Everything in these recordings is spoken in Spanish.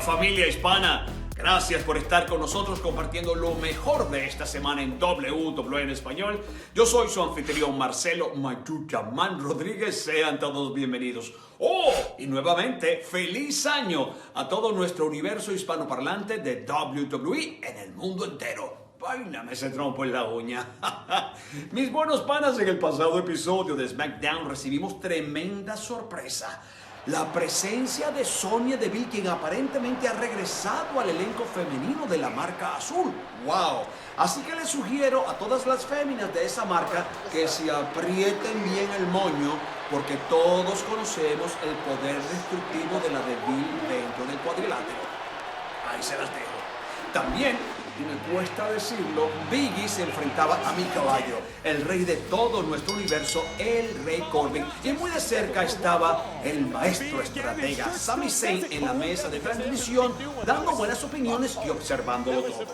familia hispana. Gracias por estar con nosotros compartiendo lo mejor de esta semana en WWE en español. Yo soy su anfitrión Marcelo Mayuchaman Rodríguez. Sean todos bienvenidos. Y nuevamente, feliz año a todo nuestro universo hispanoparlante de WWE en el mundo entero. Váiname ese trompo en la uña. Mis buenos panas, en el pasado episodio de SmackDown recibimos tremenda sorpresa. La presencia de Sonya Deville, quien aparentemente ha regresado al elenco femenino de la marca azul. ¡Wow! Así que les sugiero a todas las féminas de esa marca que se aprieten bien el moño, porque todos conocemos el poder destructivo de la Deville dentro del cuadrilátero. Ahí se las dejo. También, y me cuesta decirlo, Biggie se enfrentaba a mi caballo, el rey de todo nuestro universo, el Rey Corbin. Y muy de cerca estaba el maestro estratega Sami Zayn en la mesa de transmisión, dando buenas opiniones y observándolo todo.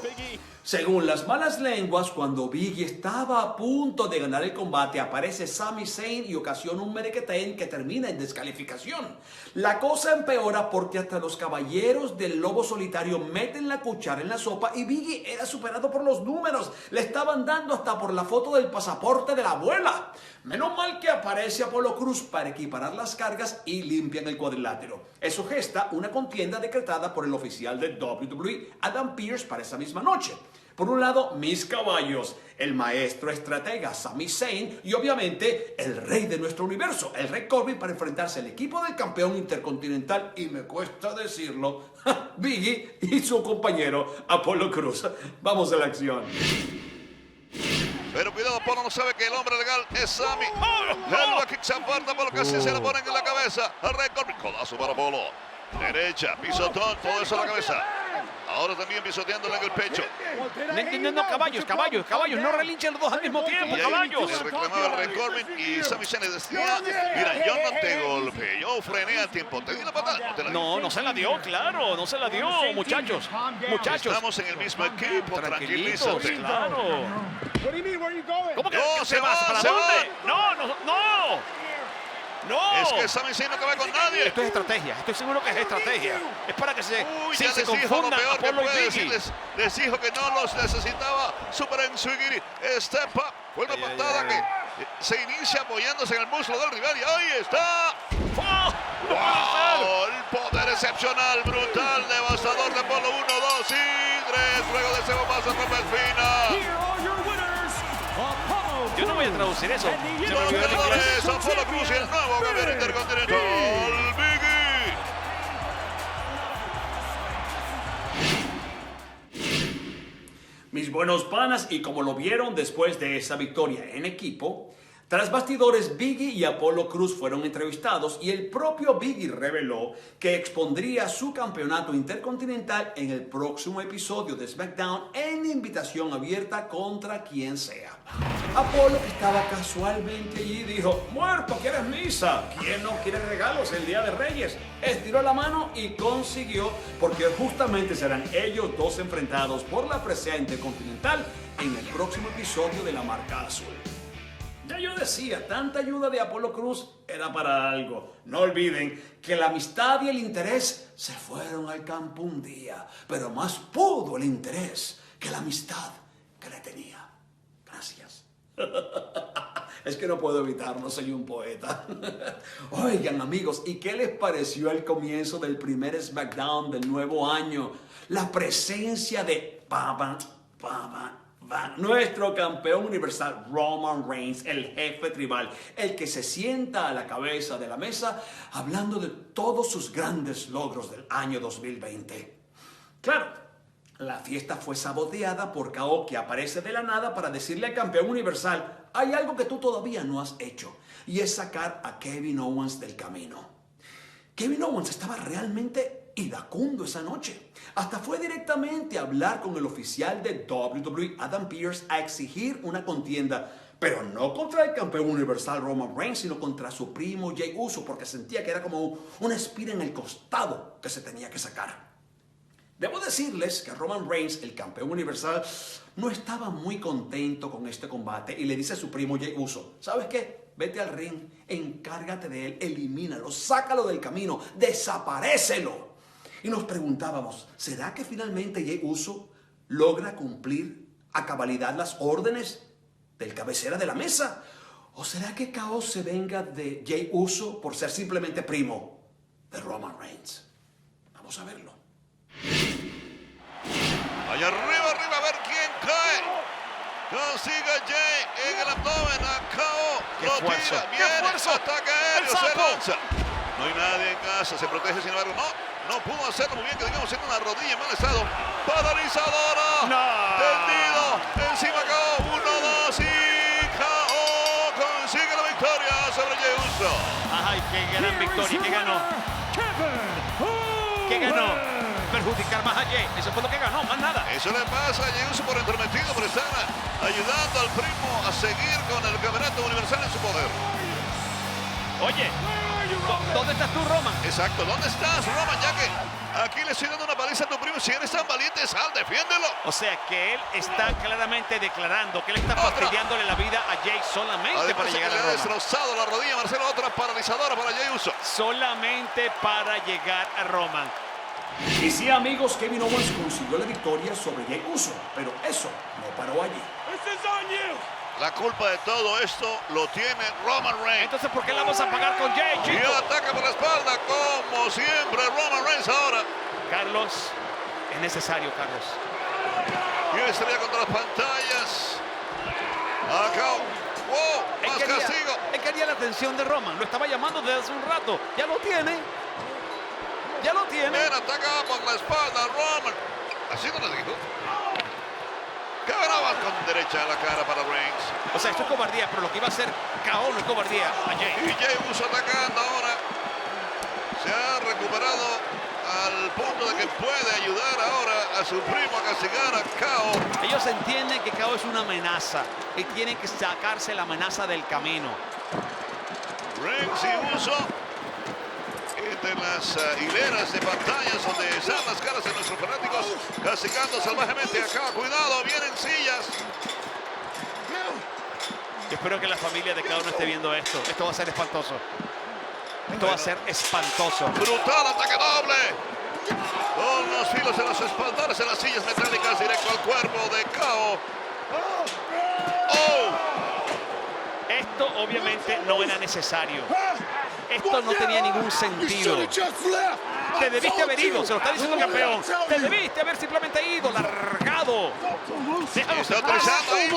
Según las malas lenguas, cuando Biggie estaba a punto de ganar el combate, aparece Sami Zayn y ocasiona un merequetén que termina en descalificación. La cosa empeora porque hasta los caballeros del lobo solitario meten la cuchara en la sopa y Biggie era superado por los números. Le estaban dando hasta por la foto del pasaporte de la abuela. Menos mal que aparece Apollo Crews para equiparar las cargas y limpian el cuadrilátero. Eso gesta una contienda decretada por el oficial de WWE, Adam Pearce, para esa misma noche. Por un lado, mis caballos, el maestro estratega Sami Zayn y obviamente el rey de nuestro universo, el Rey Corbin, para enfrentarse al equipo del campeón intercontinental, y me cuesta decirlo, Biggie y su compañero Apollo Crews. Vamos a la acción. Pero cuidado, Apolo no sabe que el hombre legal es Sami. El back kick se aparta por lo que así se le ponen en la cabeza al Rey Corbin. Codazo para Apolo. Derecha, pisotón, todo eso en la cabeza. Ahora también pisoteándole en el pecho. No, caballos, no relinchen los dos al mismo tiempo, caballos. Le reclamaba el Rey Corbin y Sami Zayn le decía, mira, yo no te golpeé, yo frené a tiempo, te di la patada, no te la di. No se la dio, claro, no se la dio, muchachos. Estamos en el mismo equipo, tranquilízate. Claro. ¿Cómo que No, se va, ¿Para se dónde? va. No. Es que Sami Zayn no acaba con nadie. Esto es estrategia, estoy seguro que es estrategia. Es para que se Ya les dijo lo confundan peor que Apollo y puede Biggie. decirles. Les dijo que no los necesitaba. Super Ensugiri, step up. Fue una patada que se inicia apoyándose en el muslo del rival y ahí está. ¡Wow! El poder excepcional, brutal, devastador de Apolo. 1, 2 y 3. Luego de ese bombazo rompe espina. Yo no voy a traducir eso. Se me Los olvidó el inglés. ganadores, Apolo Crews y el nuevo campeón intercontinental, Biggie. Mis buenos panas, y como lo vieron después de esa victoria en equipo, tras bastidores, Biggie y Apollo Crews fueron entrevistados y el propio Biggie reveló que expondría su campeonato intercontinental en el próximo episodio de SmackDown en invitación abierta contra quien sea. Apollo, que estaba casualmente allí, dijo: muerto, ¿quieres misa? ¿Quién no quiere regalos el Día de Reyes? Estiró la mano y consiguió, porque justamente serán ellos dos enfrentados por la presea intercontinental en el próximo episodio de la marca azul. Ya yo decía, tanta ayuda de Apollo Crews era para algo. No olviden que la amistad y el interés se fueron al campo un día, pero más pudo el interés que la amistad que le tenía. Gracias. Es que no puedo evitarlo, soy un poeta. Oigan, amigos, ¿y qué les pareció el comienzo del primer SmackDown del nuevo año? La presencia de nuestro campeón universal Roman Reigns, el jefe tribal, el que se sienta a la cabeza de la mesa hablando de todos sus grandes logros del año 2020. Claro, la fiesta fue saboteada por KO, que aparece de la nada para decirle al campeón universal: hay algo que tú todavía no has hecho, y es sacar a Kevin Owens del camino. Kevin Owens estaba realmente iracundo esa noche. Hasta fue directamente a hablar con el oficial de WWE, Adam Pearce, a exigir una contienda, pero no contra el campeón universal Roman Reigns, sino contra su primo Jey Uso, porque sentía que era como una espina en el costado que se tenía que sacar. Debo decirles que Roman Reigns, el campeón universal, no estaba muy contento con este combate y le dice a su primo Jey Uso: ¿sabes qué? Vete al ring, encárgate de él, elimínalo, sácalo del camino, desaparécelo. Y nos preguntábamos, ¿será que finalmente Jey Uso logra cumplir a cabalidad las órdenes del cabecera de la mesa? ¿O será que KO se venga de Jey Uso por ser simplemente primo de Roman Reigns? Vamos a verlo. Allá arriba, a ver quién cae. Consigue Jey en el abdomen a KO. Lo tira, viene, ataque aéreo, se lanza. No hay nadie en casa, se protege, sin embargo, no pudo hacerlo muy bien, que digamos, tiene una rodilla en mal estado. Paralizadora. Tendido, encima KO, 1, 2 y KO consigue la victoria sobre Jey Uso. Ay, qué gran victoria, ¿qué ganó? ¿Qué ganó? Perjudicar más a Jey, eso fue lo que ganó, más nada. Eso le pasa a Jey Uso por entrometido, por estar ayudando al primo a seguir con el campeonato universal en su poder. Oye, ¿dónde estás tú, Roman? Exacto, ¿dónde estás, Roman? Ya que aquí le estoy dando una paliza a tu primo. Si eres tan valiente, sal, defiéndelo. O sea, que él está claramente declarando que él está fastidiándole la vida a Jey solamente además para llegar a le ha Roman. destrozado la rodilla, Marcelo, otra paralizadora para Jey Uso. Solamente para llegar a Roman. Y sí, amigos, Kevin Owens consiguió la victoria sobre Jey Uso, pero eso no paró allí. La culpa de todo esto lo tiene Roman Reigns. Entonces, ¿por qué la vamos a pagar con Jey, Y chico? ataca por la espalda, como siempre, Roman Reigns ahora. Carlos, es necesario, Carlos. Y estrella contra las pantallas. Acá, wow, más castigo. Él quería la atención de Roman, lo estaba llamando desde hace un rato. Ya lo tiene. Ya lo tiene. Bien, ataca por la espalda, Roman. Así no le dijo. Cabraba con derecha a la cara para Reigns. O sea, esto es cobardía, pero lo que iba a hacer KO no es cobardía a Jey. Y Jey Uso atacando ahora. Se ha recuperado al punto de que puede ayudar ahora a su primo a castigar a KO. Ellos entienden que KO es una amenaza y tienen que sacarse la amenaza del camino. Reigns y Uso entre las hileras de pantallas donde están las caras de nuestros fanáticos, castigando salvajemente a KO. Cuidado, vienen sillas. Yo espero que la familia de KO no esté viendo esto. Esto va a ser espantoso. Esto va a ser espantoso. Brutal ataque doble. Con los filos en los espaldores, en las sillas metálicas, directo al cuerpo de KO. ¡Oh! Esto obviamente no era necesario. Esto no tenía ningún sentido. Te debiste haber ido, se lo está diciendo el campeón. Te debiste haber simplemente ido, largado. Está utilizando ahí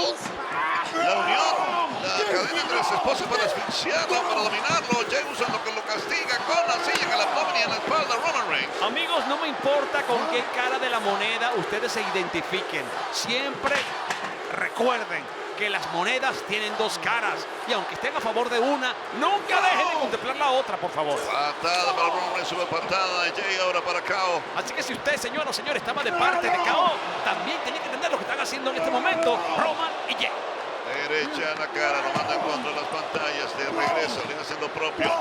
la unión, la cadena entre las esposas para asfixiarlo, para dominarlo. Jey Uso lo que lo castiga con la silla en el abdomen y en la espalda, Roman Reigns. Amigos, no me importa con qué cara de la moneda ustedes se identifiquen. Siempre recuerden que las monedas tienen dos caras y aunque estén a favor de una, nunca dejen de contemplar la otra, por favor. Patada para Roman Reigns, sube patada de Jey ahora para KO. Así que si usted, señor o señor, estaba de parte de KO, también tiene que entender lo que están haciendo en este momento Roman y Jey. Derecha en la cara, lo manda en contra de las pantallas, de regreso, le hace lo propio.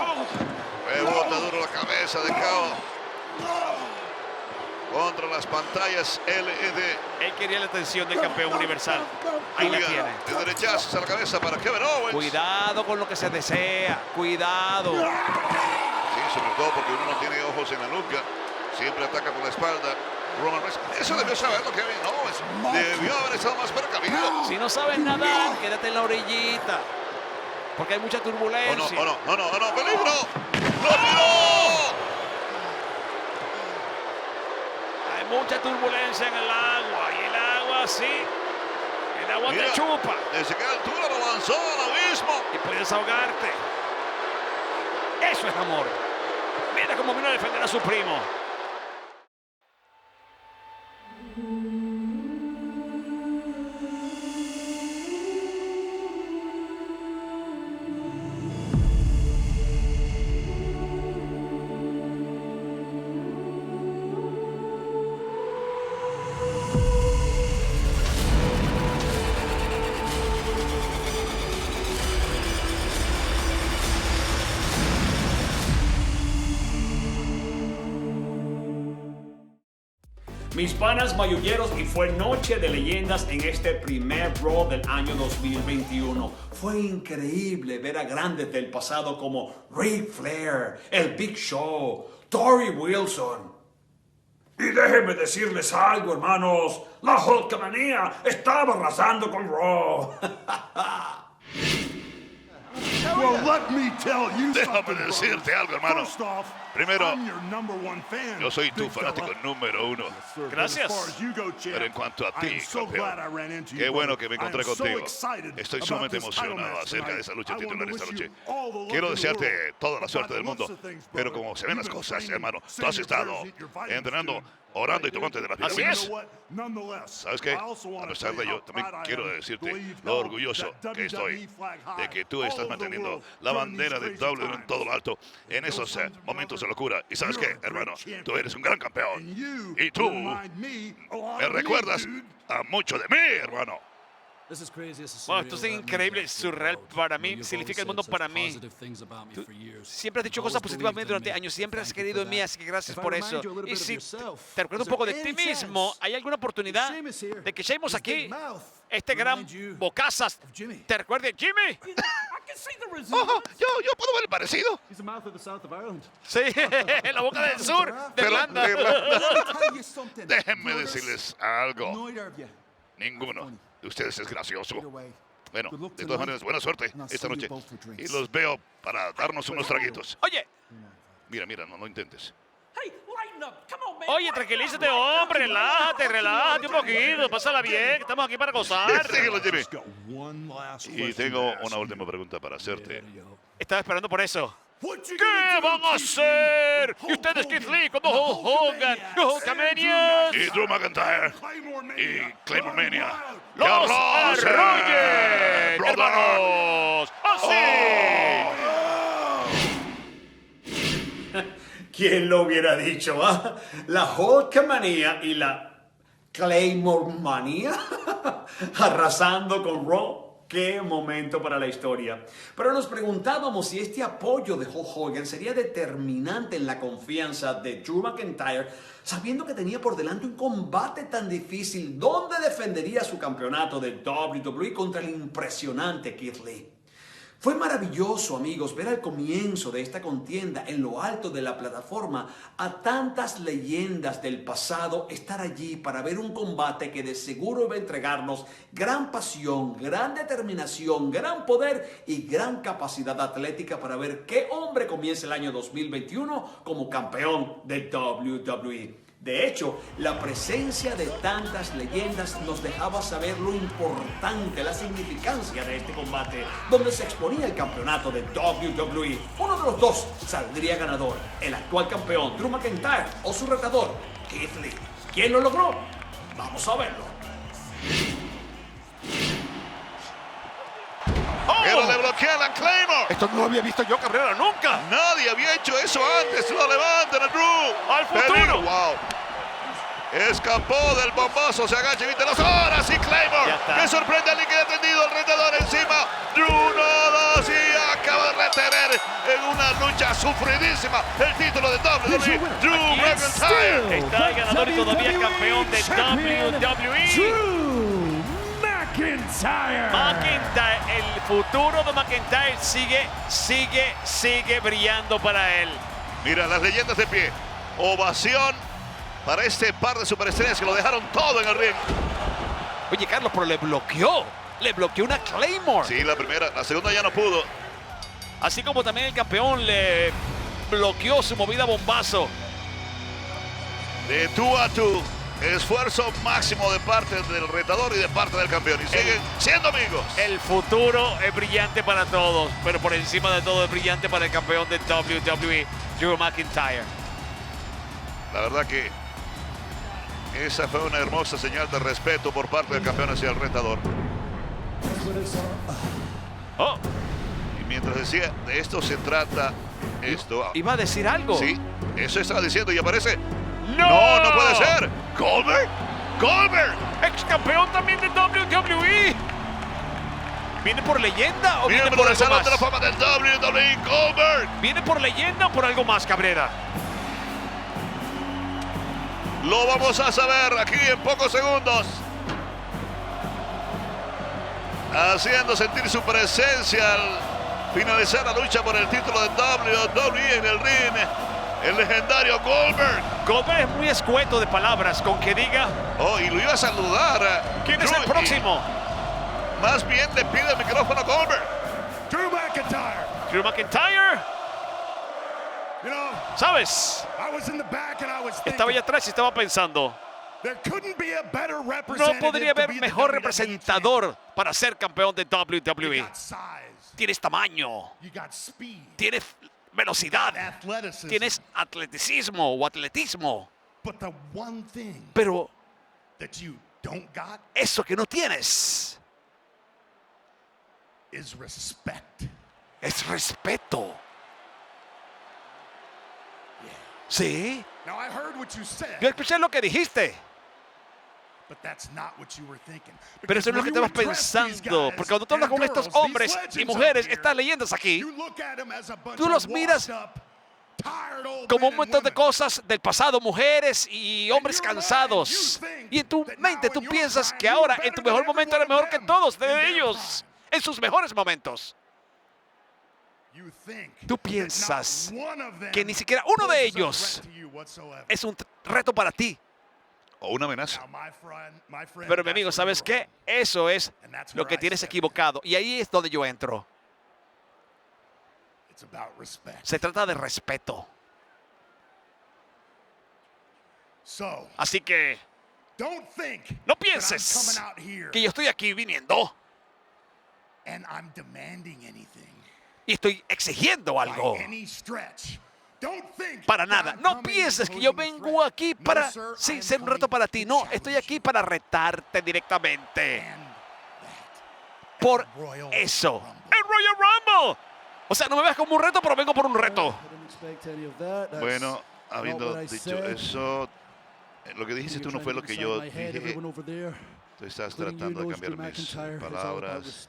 Rebota duro la cabeza de KO. Contra las pantallas LED. Él quería la atención del campeón universal. Ahí la tiene. De derechazos a la cabeza para Kevin Owens. Cuidado con lo que se desea. Cuidado. Sí, sobre todo porque uno no tiene ojos en la nuca. Siempre ataca por la espalda. Roman Reigns. Eso debió saberlo Kevin Owens. Debió haber estado más precavido. Si no sabes nadar, quédate en la orillita. Porque hay mucha turbulencia. No, peligro. ¡Lo tiró! Hay mucha turbulencia en el agua. Y el agua sí. El agua te chupa. Desde qué altura lo lanzó al abismo. Y puedes ahogarte. Eso es amor. Mira cómo vino a defender a su primo. Mis panas mayulleros, y fue noche de leyendas en este primer Raw del año 2021. Fue increíble ver a grandes del pasado como Ric Flair, el Big Show, Tori Wilson Y déjenme decirles algo, hermanos. La Hulkmanía estaba arrasando con Raw. Well, let me tell you Déjame something, decirte brother. algo, hermano. First off, Primero, I'm your number one fan, yo soy tu big fanático fella. número uno. Sir, Gracias. but as far as you go, champ, Pero en cuanto a ti, I am so glad I campeón, ran into qué you, bueno brother. que me I encontré am so contigo. excited Estoy about sumamente this title emocionado match acerca de esa tonight. lucha I want titular to esta wish you noche. all the luck Quiero in the desearte world. toda la But suerte by del the looks mundo, of things, pero brother, como se ven las you've been cosas, training, hermano, tú saying has your estado prayers, eat your vitamins, entrenando, dude. orando y tomándote de las Así vitaminas. es. ¿Sabes qué? A pesar de ello, también quiero decirte lo orgulloso que estoy de que tú estás manteniendo la bandera de WWE en todo lo alto en esos momentos de locura. ¿Y sabes qué, hermano? Tú eres un gran campeón. Y tú me recuerdas a mucho de mí, hermano. Wow, esto es increíble, surreal para mí, significa el mundo para mí. Tú siempre has dicho cosas positivamente durante años, siempre has querido en mí, así que gracias por eso. Y si te recuerdo un poco de ti mismo, ¿hay alguna oportunidad de que Sheamus aquí, este gran bocazas, te recuerde Jimmy? Ojo, yo puedo ver el parecido. Sí, en la boca del sur de Pero- Irlanda. Déjenme decirles algo. Ninguno de ustedes es gracioso. Bueno, de todas maneras, buena suerte esta noche. Y los veo para darnos unos traguitos. Oye, Mira, no lo intentes. oye, tranquilízate, hombre, relájate un poquito, pásala bien, estamos aquí para gozar. Síguelo, Jimmy. Y tengo una última pregunta para hacerte. Estaba esperando por eso. ¿Qué van a hacer? Y ustedes, Keith Lee, con Hulk Hogan, los Hulkamanians, Y Drew McIntyre y Claymore Mania. los Arroyen, brother! hermanos. ¡Así! ¿Quién lo hubiera dicho, ah? La Hulkmanía y la Claymore Manía arrasando con Raw. Qué momento para la historia. Pero nos preguntábamos si este apoyo de Hulk Hogan sería determinante en la confianza de Drew McIntyre, sabiendo que tenía por delante un combate tan difícil donde defendería su campeonato de WWE contra el impresionante Keith Lee. Fue maravilloso, amigos, ver al comienzo de esta contienda en lo alto de la plataforma a tantas leyendas del pasado estar allí para ver un combate que de seguro iba a entregarnos gran pasión, gran determinación, gran poder y gran capacidad atlética para ver qué hombre comienza el año 2021 como campeón de WWE. De hecho, la presencia de tantas leyendas nos dejaba saber lo importante, la significancia de este combate, donde se exponía el campeonato de WWE. Uno de los dos saldría ganador, el actual campeón Drew McIntyre o su retador Keith Lee. ¿Quién lo logró? Vamos a verlo. Pero le bloquea la Claymore. Esto no lo había visto yo, Cabrera, nunca. Nadie había hecho eso antes. Lo levantan a Drew. ¡Al futuro! Peligro. Wow. Escapó del bombazo, se agacha y viste las horas y Claymore. Ya está. Que sorprende al que ha atendido el retador encima. Drew no y acaba de retener en una lucha sufridísima el título de WWE. Drew McIntyre. Está el ganador y todavía campeón de WWE. McIntyre, el futuro de McIntyre sigue brillando para él. Mira, las leyendas de pie. Ovación para este par de superestrellas que lo dejaron todo en el ring. Oye, Carlos, pero le bloqueó una Claymore. Sí, la primera, la segunda ya no pudo. Así como también el campeón le bloqueó su movida bombazo. De tú a tú. Esfuerzo máximo de parte del retador y de parte del campeón. Y siguen siendo amigos. El futuro es brillante para todos, pero por encima de todo es brillante para el campeón de WWE, Drew McIntyre. La verdad que esa fue una hermosa señal de respeto por parte del campeón hacia el retador. Oh, Y mientras decía, de esto se trata esto. iba a decir algo. Sí, eso estaba diciendo y aparece. ¡No! No puede ser. Goldberg. Goldberg. Ex campeón también de WWE. ¿Viene por leyenda o Miembro viene por del algo Salón más? de la Fama del WWE, Goldberg. ¿Viene por leyenda o por algo más, Cabrera? Lo vamos a saber aquí en pocos segundos. Haciendo sentir su presencia al finalizar la lucha por el título de WWE en el ring. el legendario Goldberg. Goldberg es muy escueto de palabras, con que diga, Oh, y lo iba a saludar. ¿quién es el Drew, próximo? y más bien le pide el micrófono a Goldberg. Drew McIntyre. Drew McIntyre. You know, ¿Sabes? I was in the back and I was thinking, Estaba allá atrás y estaba pensando, there couldn't be a better no representative podría to haber be the mejor WWE representador para ser campeón de champion. WWE. You got size, Tienes tamaño, you got speed, tienes velocidad, athleticism. tienes atleticismo o atletismo, But the one thing pero that you don't got eso que no tienes is respect. es respeto. Sí, Now I heard what you said, yo escuché lo que dijiste, but that's not what you were thinking. pero eso no es lo que estabas pensando, porque cuando tú hablas con estos hombres y mujeres, estas leyendas aquí, tú los miras como un montón de cosas del pasado, mujeres y hombres cansados. Y en tu mente tú piensas que ahora, en tu mejor momento, eres mejor que todos de ellos, en sus mejores momentos. Tú piensas que ni siquiera uno de ellos es un reto para ti. O una amenaza. Pero mi amigo, ¿sabes qué? Eso es lo que tienes equivocado. Y ahí es donde yo entro. Se trata de respeto. Así que no pienses que yo estoy aquí viniendo y estoy exigiendo algo. Para nada. No pienses que yo vengo aquí para ser un reto para ti. No, estoy aquí para retarte directamente. Por eso. El Royal Rumble. O sea, no me veas como un reto, pero vengo por un reto. Bueno, habiendo dicho eso, lo que dijiste tú no fue lo que yo dije. Tú estás tratando de cambiar mis palabras.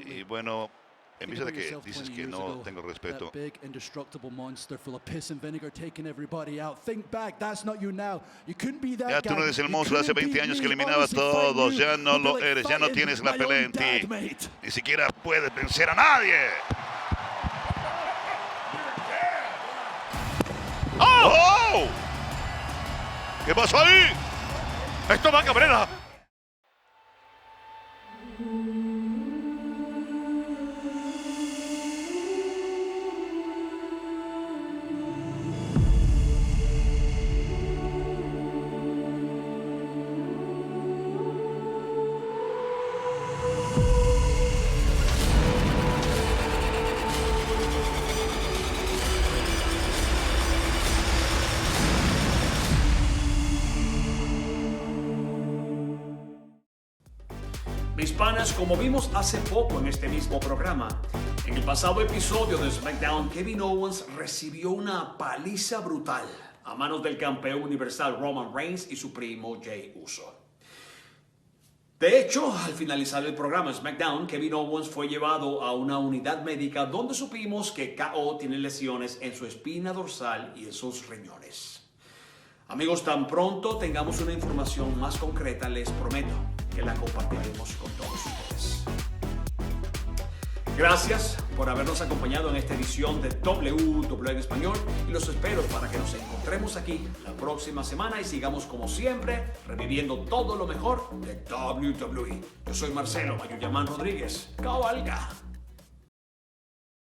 Y bueno, en vista de que dices que no tengo respeto, ya tú no eres el monstruo de hace 20 años que eliminaba a todos. Ya no lo eres, ya no tienes la pelea en ti. Ni siquiera puedes vencer a nadie. ¡Oh! ¿Qué pasó ahí? Esto va, Cabrera. Mis panas, como vimos hace poco en este mismo programa, en el pasado episodio de SmackDown, Kevin Owens recibió una paliza brutal a manos del campeón universal Roman Reigns y su primo Jey Uso. De hecho, al finalizar el programa SmackDown, Kevin Owens fue llevado a una unidad médica donde supimos que KO tiene lesiones en su espina dorsal y en sus riñones. Amigos, tan pronto tengamos una información más concreta, les prometo que la compartiremos con todos ustedes. Gracias por habernos acompañado en esta edición de WWE en Español y los espero para que nos encontremos aquí la próxima semana y sigamos como siempre reviviendo todo lo mejor de WWE. Yo soy Marcelo Mayuyamán Rodríguez. Cabalga.